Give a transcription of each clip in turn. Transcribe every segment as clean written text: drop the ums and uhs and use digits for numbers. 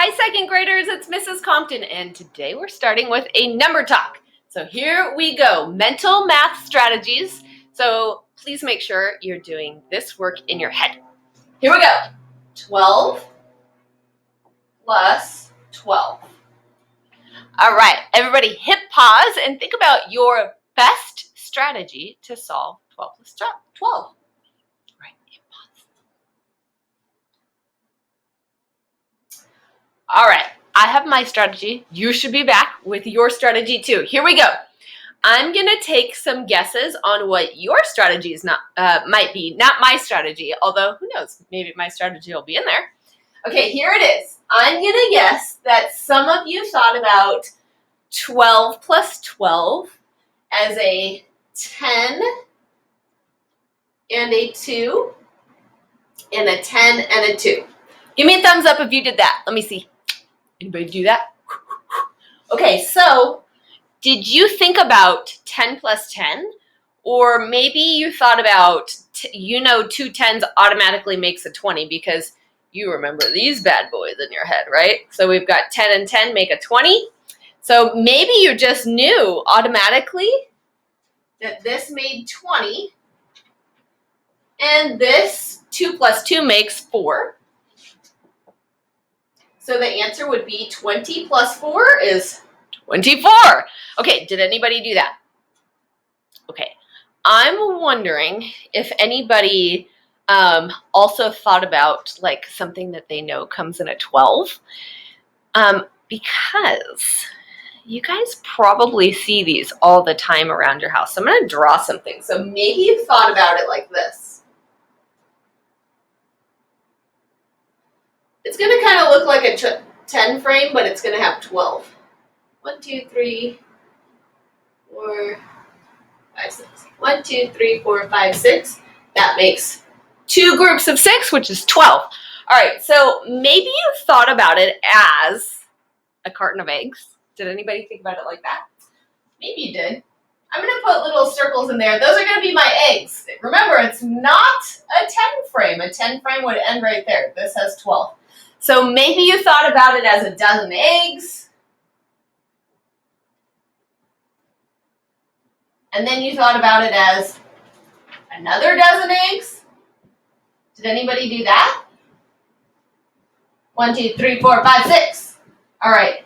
Hi, second graders, it's Mrs. Compton, and today we're starting with a number talk. So here we go, mental math strategies. So please make sure you're doing this work in your head. Here we go, 12 plus 12. All right, everybody hit pause and think about your best strategy to solve 12 plus 12. All right, hit pause. All right, I have my strategy. You should be back with your strategy too. Here we go. I'm gonna take some guesses on what your strategy is might be, not my strategy, although who knows, maybe my strategy will be in there. Okay, here it is. I'm gonna guess that some of you thought about 12 plus 12 as a 10 and a 2 and a 10 and a 2. Give me a thumbs up if you did that. Let me see. Anybody do that? Okay, so did you think about 10 plus 10? Or maybe you thought about, two 10s automatically makes a 20 because you remember these bad boys in your head, right? So we've got 10 and 10 make a 20. So maybe you just knew automatically that this made 20 and this 2 plus 2 makes 4. So the answer would be 20 plus 4 is 24. Okay, did anybody do that? Okay, I'm wondering if anybody also thought about like something that they know comes in a 12, because you guys probably see these all the time around your house. So I'm going to draw something. So maybe you've thought about it like this. It's going to kind of look like a 10 frame, but it's going to have 12. 1, 2, 3, 4, 5, 6. 1, 2, 3, 4, 5, 6. That makes 2 groups of 6, which is 12. All right, so maybe you thought about it as a carton of eggs. Did anybody think about it like that? Maybe you did. I'm going to put little circles in there. Those are going to be my eggs. Remember, it's not a 10 frame. A 10 frame would end right there. This has 12. So maybe you thought about it as a dozen eggs. And then you thought about it as another dozen eggs. Did anybody do that? 1, 2, 3, 4, 5, 6. All right.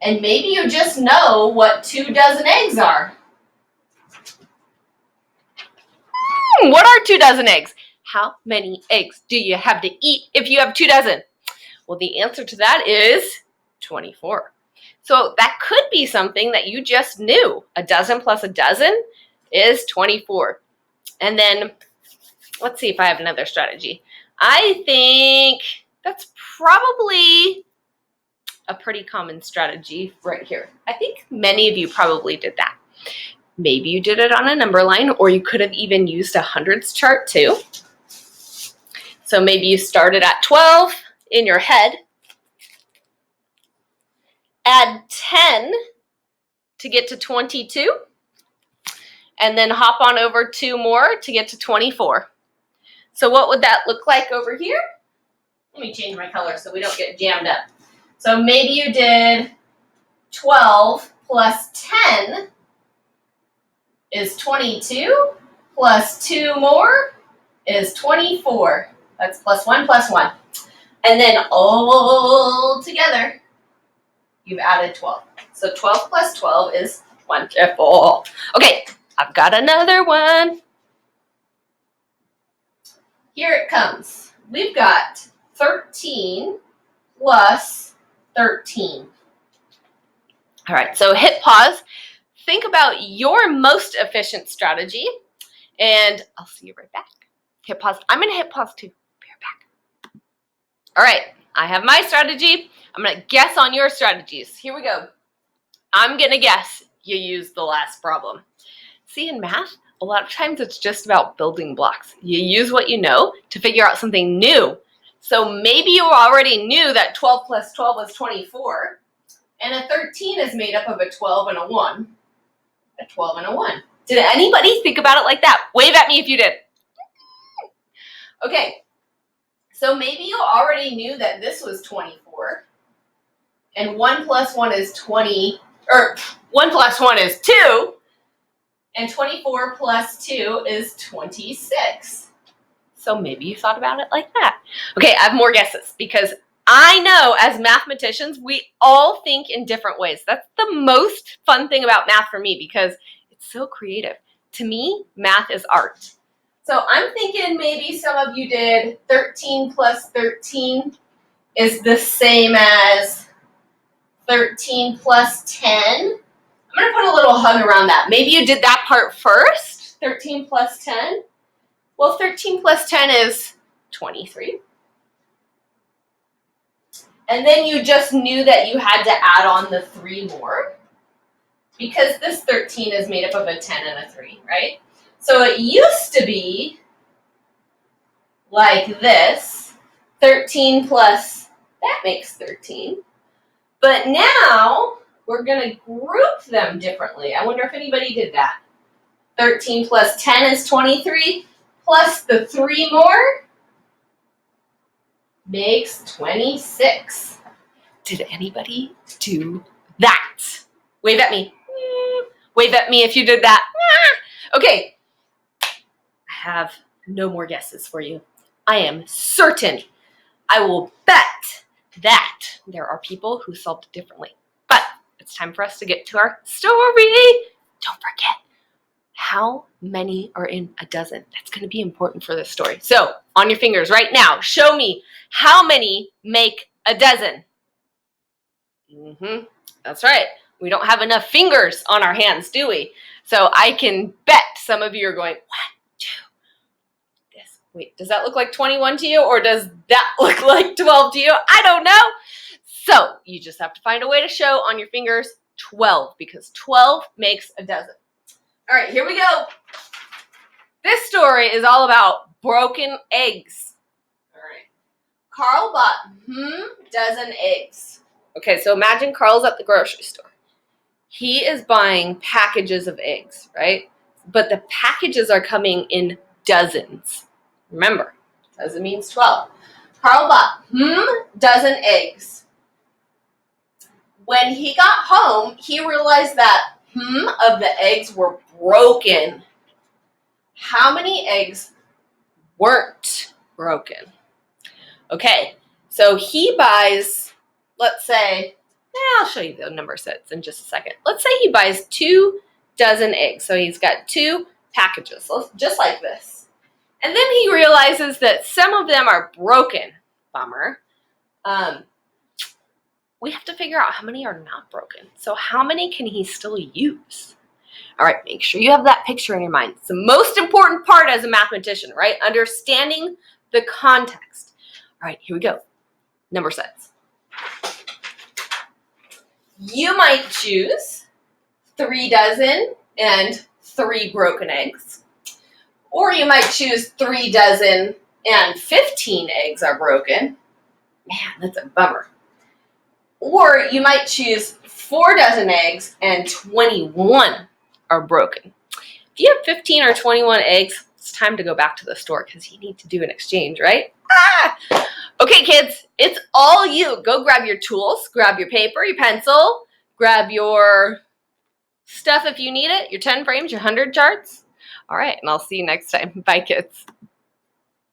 And maybe you just know what 2 dozen eggs are. What are 2 dozen eggs? How many eggs do you have to eat if you have 2 dozen? Well, the answer to that is 24. So that could be something that you just knew. A dozen plus a dozen is 24. And then let's see if I have another strategy. I think that's probably a pretty common strategy right here. I think many of you probably did that. Maybe you did it on a number line, or you could have even used a hundreds chart too. So maybe you started at 12 in your head, add 10 to get to 22, and then hop on over 2 more to get to 24. So what would that look like over here? Let me change my color so we don't get jammed up. So maybe you did 12 plus 10 is 22, plus 2 more is 24. That's plus 1 plus 1. And then all together, you've added 12. So 12 plus 12 is 24. Okay, I've got another one. Here it comes. We've got 13 plus 13. All right, so hit pause. Think about your most efficient strategy, and I'll see you right back. Hit pause. I'm going to hit pause too. Be right back. All right, I have my strategy. I'm going to guess on your strategies. Here we go. I'm going to guess you used the last problem. See, in math, a lot of times it's just about building blocks. You use what you know to figure out something new. So maybe you already knew that 12 plus 12 was 24, and a 13 is made up of a 12 and a 1. A 12 and a 1. Did anybody think about it like that? Wave at me if you did. Okay, So maybe you already knew that this was 24. And 1 plus 1 is 20, or 1 plus 1 is 2. And 24 plus 2 is 26. So maybe you thought about it like that. Okay, I have more guesses because I know as mathematicians, we all think in different ways. That's the most fun thing about math for me because it's so creative. To me, math is art. So I'm thinking maybe some of you did 13 plus 13 is the same as 13 plus 10. I'm going to put a little hug around that. Maybe you did that part first, 13 plus 10. Well, 13 plus 10 is 23. And then you just knew that you had to add on the 3 more because this 13 is made up of a 10 and a 3, right? So it used to be like this, 13 plus, that makes 13. But now we're going to group them differently. I wonder if anybody did that. 13 plus 10 is 23, plus the 3 more makes 26. Did anybody do that? Wave at me. Wave at me if you did that. Okay. I have no more guesses for you. I am certain, I will bet that there are people who solved it differently. But it's time for us to get to our story. Don't forget, how many are in a dozen? That's going to be important for this story. So, on your fingers right now, show me how many make a dozen. That's right. We don't have enough fingers on our hands, do we? So I can bet some of you are going, 1, 2. Wait, does that look like 21 to you, or does that look like 12 to you? I don't know. So you just have to find a way to show on your fingers 12, because 12 makes a dozen. All right, here we go. This story is all about broken eggs. All right. Carl bought dozen eggs. Okay, so imagine Carl's at the grocery store. He is buying packages of eggs, right? But the packages are coming in dozens. Remember, dozen means 12. Carl bought dozen eggs. When he got home, he realized that of the eggs were broken. How many eggs weren't broken? Okay, so he buys, let's say, I'll show you the number sets in just a second. Let's say he buys 2 dozen eggs. So he's got 2 packages, just like this. And then he realizes that some of them are broken. Bummer. We have to figure out how many are not broken. So how many can he still use? All right, make sure you have that picture in your mind. It's the most important part as a mathematician, right? Understanding the context. All right, here we go. Number sets. You might choose 3 dozen and 3 broken eggs. Or you might choose 3 dozen and 15 eggs are broken. Man, that's a bummer. Or you might choose 4 dozen eggs and 21 are broken. If you have 15 or 21 eggs, it's time to go back to the store because you need to do an exchange, right? Okay, kids, it's all you. Go grab your tools, grab your paper, your pencil, grab your stuff if you need it, your 10 frames, your 100 charts. All right, and I'll see you next time. Bye, kids.